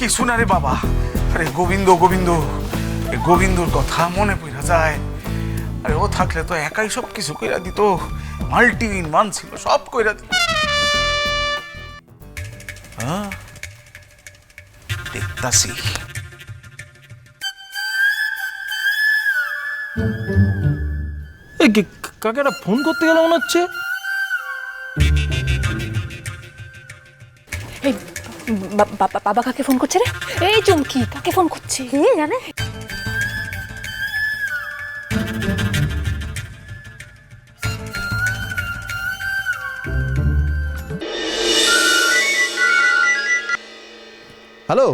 কিছু না রে বাবা। আরে গোবিন্দ গোবিন্দ, গোবিন্দর কথা মনে পড়া যায়। আরে ও থাকলে তো একাই সব কিছু কইরা দিত, মাল্টি মান ছিল, সব কইরা দিত। দেখতাছি কাকে একটা ফোন করতে গেলে মনে হচ্ছে। বাবা কাকে ফোন করছে রে? এই চুমকি কাকে ফোন করছে কে জানে? হ্যালো।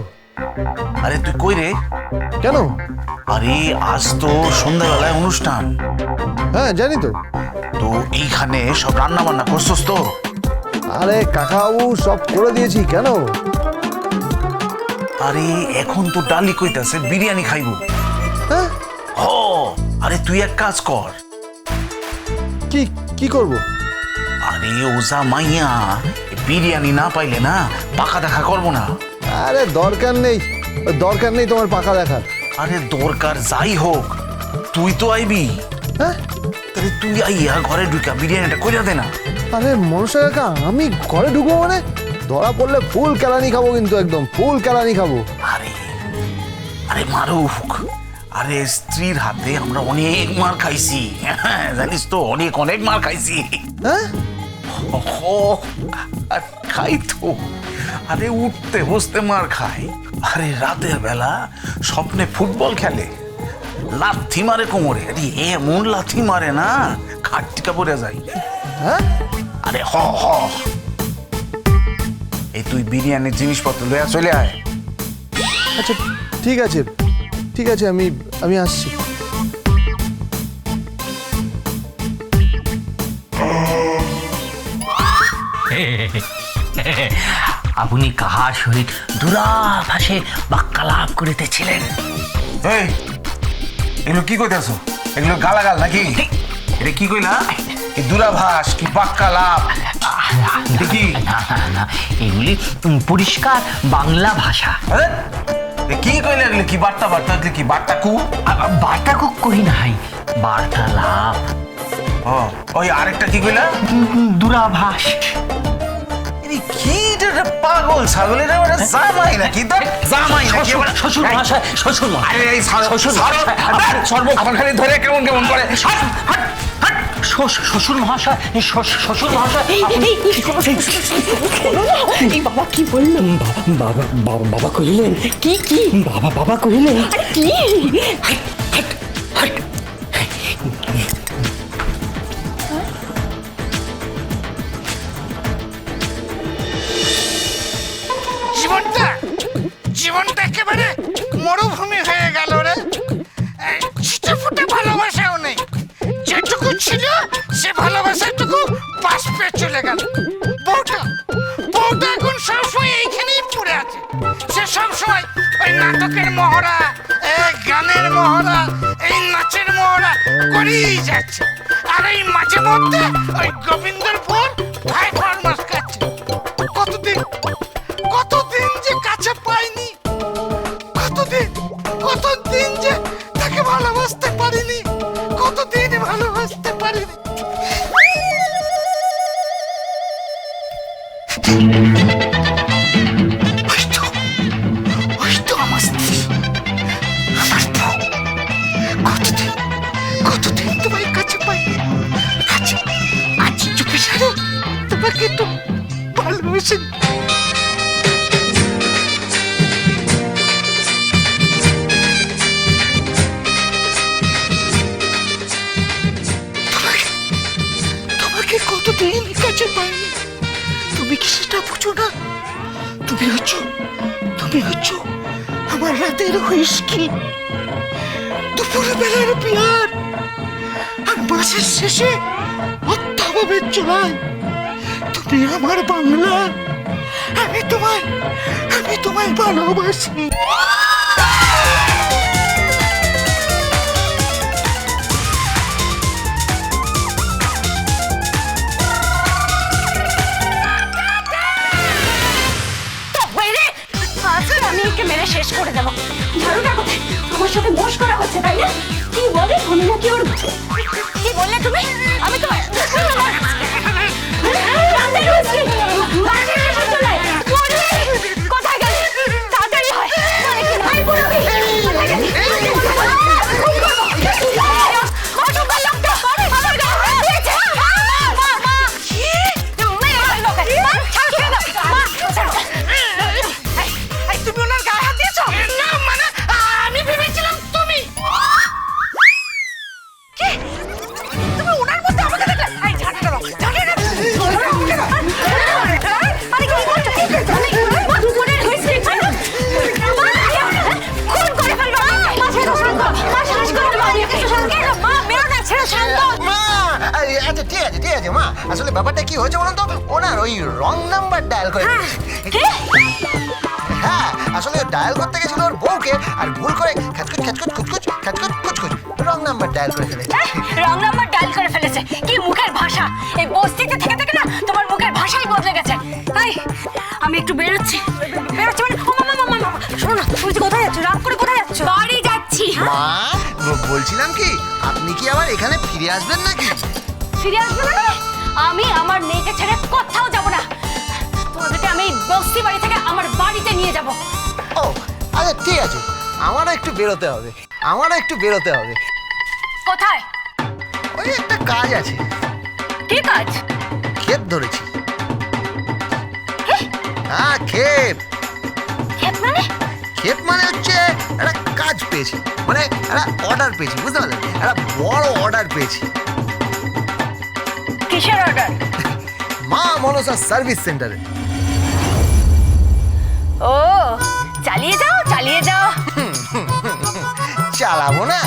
আরে তুই কই রে? কেন? আরে আজ তো সন্ধ্যাবেলায় অনুষ্ঠান। হ্যাঁ জানি তো। তো এইখানে সব রান্না বান্না করছস তো? আরে কাকাবাবু সব করে দিয়েছি। কেন? আরে এখন তো ডালি কইতাছে বিরিয়ানি খাইবো। হ্যাঁ? ও আরে তুই এক কাজ কর। কি কি করব? আরে ওজা মাইয়া বিরিয়ানি না পাইলে না পাকা দেখা করবো না। আরে দরকার নেই তোমার পাকা দেখার। আরে দরকার যাই হোক, তুই তো আইবি। হ্যাঁ? তাহলে তুই আইয়া ঘরে ঢুকা বিরিয়ানিটা কইরা দে না। আরে মনসা কাকা, আমি ঘরে ঢুকবো মানে? ধরা পড়লে ফুল কেলানি খাবো, কিন্তু একদম ফুল কেলানি খাবো। আরে আরে মারুক, আরে স্ত্রীর হাতে আমরা অনেক মার খাইছি, জানিস তো, অনেক অনেক মার খাইছি। হ্যাঁ? আর খাই তো। আরে উঠতে বসতে মার খাই। আরে রাতের বেলা স্বপ্নে ফুটবল খেলে, লাথি মারে কোমরে। আরে এমন লাথি মারে না, খাটটিকা পড়ে যায়। হ্যাঁ? আরে হ হ, এই তুই বিরিয়ানির জিনিসপত্র লইয়া চলে আয়। আচ্ছা ঠিক আছে ঠিক আছে, আমি আসছি। আপনি কাহার সহিত দূরাভাসে বাক্যালাপ করিতেছিলেন? এই এগুলো কি কইতেছো? এগুলো গালাগাল নাকি? এটা কি কইলা? এই দূরাভাস কি বাক্যালাপ? কি না, এগুলি পরিষ্কার বাংলা ভাষা। কি কইলা? এগুলো কি বার্তা বার্তা? কি বার্তাকু? বার্তাকু করি নাই, বার্তালাপ। ও ওই আরেকটা কি কইলা? দূরাভাস। কি পাগল ছাগলের জামাই নাকি? জামাই নাকি? শ্বশুর মহাশয়, শ্বশুর মহাশয়। আরে এই সর্বক্ষণ খালি ধরে কেমন কেমন করে। শ্বশুর মহাশয়, শ্বশুর মহাশয়। এই বাবা কি বললো? বাবা কহিলেন কি কি? বাবা কহিলেন কি? জীবনটা একেবারে মরুভূমি হয়ে গেল রে। ছিটে ফুটে ভালোবাসাও নেই, যেটুকু ছিল সে ভালোবাসাটুকু বাষ্পে চলে গেল। বউটা এখন সবসময় এইখানেই পড়ে আছে। সে সবসময় ওই নাটকের মহড়া, গানের মহড়া, এই নাচের মহড়া করেই যাচ্ছে। আর এই মাঝে মধ্যে ওই গোবিন্দর পর ভাই ফরমাস খাচ্ছে। কতদিন যে কাছে পাইনি, কতদিন যে তাকে ভালোবাসতে পারিনি, কতদিন ভালোবাসতে পারিনি। ওই তো আমার স্ত্রী, আমার বউ। কতদিন তোমার কাছে পাইনি। আজ চোখে সারে তোমাকে তো ভালোবেসে। কতদিন কাছে পাইনি, তুমি কি সেটা বুঝো না? তুমি হচ্ছ আমার রাতের হুইস্কি, দুপুর বেলার বিয়ার, আর মাসের শেষে অত্যাভাবের চোরাই। তুমি আমার বাংলা, আমি তোমায় ভালোবাসি। করে দেবো। ঝাড়ুটা কোথায়? আমার সাথে মোশ করা হচ্ছে তাই না? কি বলে আমি নাকি ওর কি বললে তুমি? আমি তো রাতে রয়েছি বাড়ি এসে চলে কোথায় গেল? তাড়াতাড়ি হয় ভাই পুরবি কোথায় গেল? তুমি ওনার গায়ে হাত দিয়েছো? না মানে আমি ভেবেছিলাম তুমি কি তুমি ওনার মধ্যে আমাকে দেখলে? এই ঝাঁটা দাও ঝাঁটা দাও। আরে কি করছো? মা দুপুরের হয়েছে খুন করে ফেলবো। মা ছেড়ে শান্ত, মা শ্বাস করে মা একটু শান্ত। মা মেরো না, ছেড়ে শান্ত। মা আচ্ছা ঠিক আছে মা, আসলে ব্যাপারটা কি হয়েছে বলুন তো, ওনার ওই রং নাম্বার ডায়াল করে কি? হ্যাঁ আসলে ডায়াল করতে গেছিল ওর বউকে, আর ভুল করে খাচকুচ খাচকুচ খুচকুচ খাচকুচ খুচকুচ রং নাম্বার ডায়াল করে ফেলেছে। রং নাম্বার ডায়াল করে ফেলেছে। কি মুখের ভাষা! এই বস্তিতে থেকে থেকে না তোমার মুখের ভাষাই বদলে গেছে। তাই আমি একটু বেরোচ্ছি মানে ও মামা শোনো না, তুমি যে কোথায় যাচ্ছ? রাগ করে কোথায় যাচ্ছ? বাড়ি যাচ্ছি। মা বলছিলাম কি, আপনি কি আবার এখানে ফিরে আসবেন নাকি? ফিরে আসবে না মানে? আমি আমার মেয়েকে ছেড়ে কোথাও যাব না। তোমাদেরকে আমি এই বস্তি বাড়ি থেকে আমার বাড়িতে নিয়ে যাব। ও আচ্ছা ঠিক আছে, আমারও একটু বেরোতে হবে। কোথায়? ওই একটা কাজ আছে, কি কাজ? ক্ষেত ধরেছি। হ্যাঁ ক্ষেত মানে হচ্ছে একটা কাজ পেয়েছি, মানে একটা অর্ডার পেয়েছি, বুঝতে পারলেন? একটা বড় অর্ডার পেয়েছি। কিসের অর্ডার? মা মনসা সার্ভিস সেন্টারে। ও চালিয়ে যাও। চালাবো না,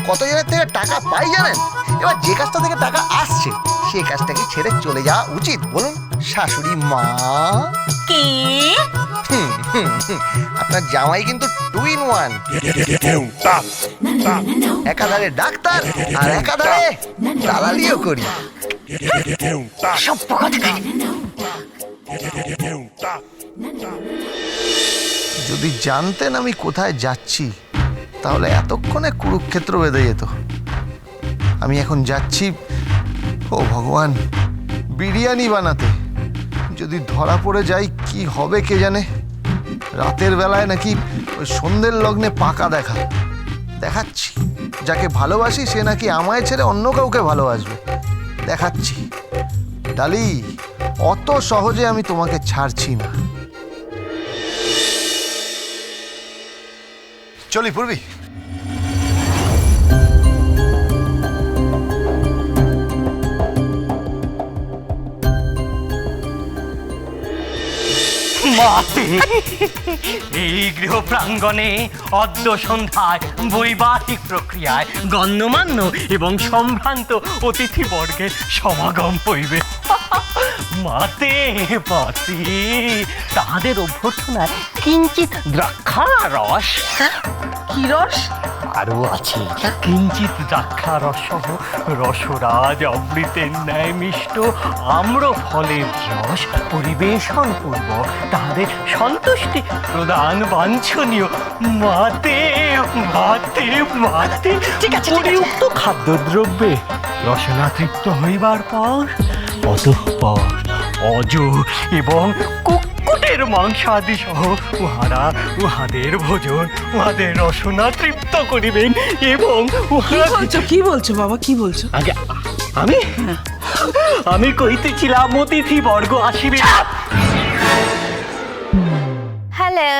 কতজনের থেকে টাকা পাই জানেন? এবার যে কাজটা থেকে টাকা আসছে সেই কাজটাকে ছেড়ে চলে যাওয়া উচিত বলুন শাশুড়ি মা? কি? আপনার জামাই কিন্তু 2 in 1, একাধারে ডাক্তার আর একাধারে দালালিও করি। সভ্য কথা। যদি জানতেন আমি কোথায় যাচ্ছি তাহলে এতক্ষণে কুরুক্ষেত্র বেঁধে যেত। আমি এখন যাচ্ছি, ও ভগবান, বিরিয়ানি বানাতে। যদি ধরা পড়ে যাই কি হবে কে জানে। রাতের বেলায় নাকি ওই সন্ধ্যের লগ্নে পাকা দেখাচ্ছি। যাকে ভালোবাসি সে নাকি আমায় ছেড়ে অন্য কাউকে ভালোবাসবে। দেখাচ্ছি ডালি, অত সহজে আমি তোমাকে ছাড়ছি না। চলি পূর্বী। মাতে এই গৃহ প্রাঙ্গণে অদ্য সন্ধ্যায় বৈবাহিক প্রক্রিয়ায় গণ্যমান্য এবং সম্ভ্রান্ত অতিথিবর্গের সমাগম হইবে। মাতে তাহাদের অভ্যর্থনায় কিঞ্চিত দ্রাক্ষারস। কি রস? আরো আছে কিঞ্চিত দ্রাক্ষারস সহ রসরাজ অমৃতের ন্যায় মিষ্ট আম্র ফলের রস পরিবেশন পূর্বক তাহাদের সন্তুষ্টি প্রদান বাঞ্ছনীয়। মাতে ঠিক আছে। পরিউক্ত খাদ্যদ্রব্যে রসনা তৃপ্ত হইবার পর অতঃপর অজ এবং কুক্কুটের মাংসাদি সহ উহাদের ভোজন, উহাদের রসনা তৃপ্ত করিবেন এবং কি বলছো বাবা, কি বলছো? আগে আমি কইতেছিলাম অতিথি বর্গ আসিবে। হ্যালো।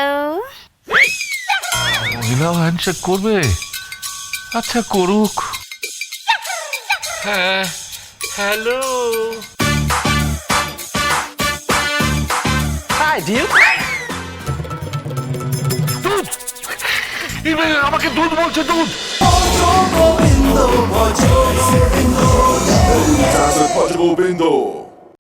মহিলাও হ্যান্ডশেক করবে? আচ্ছা করুক। হ্যাঁ হ্যালো। High due. আমাকে দুধ বলছে, দুধ। Casa Pode Govindo.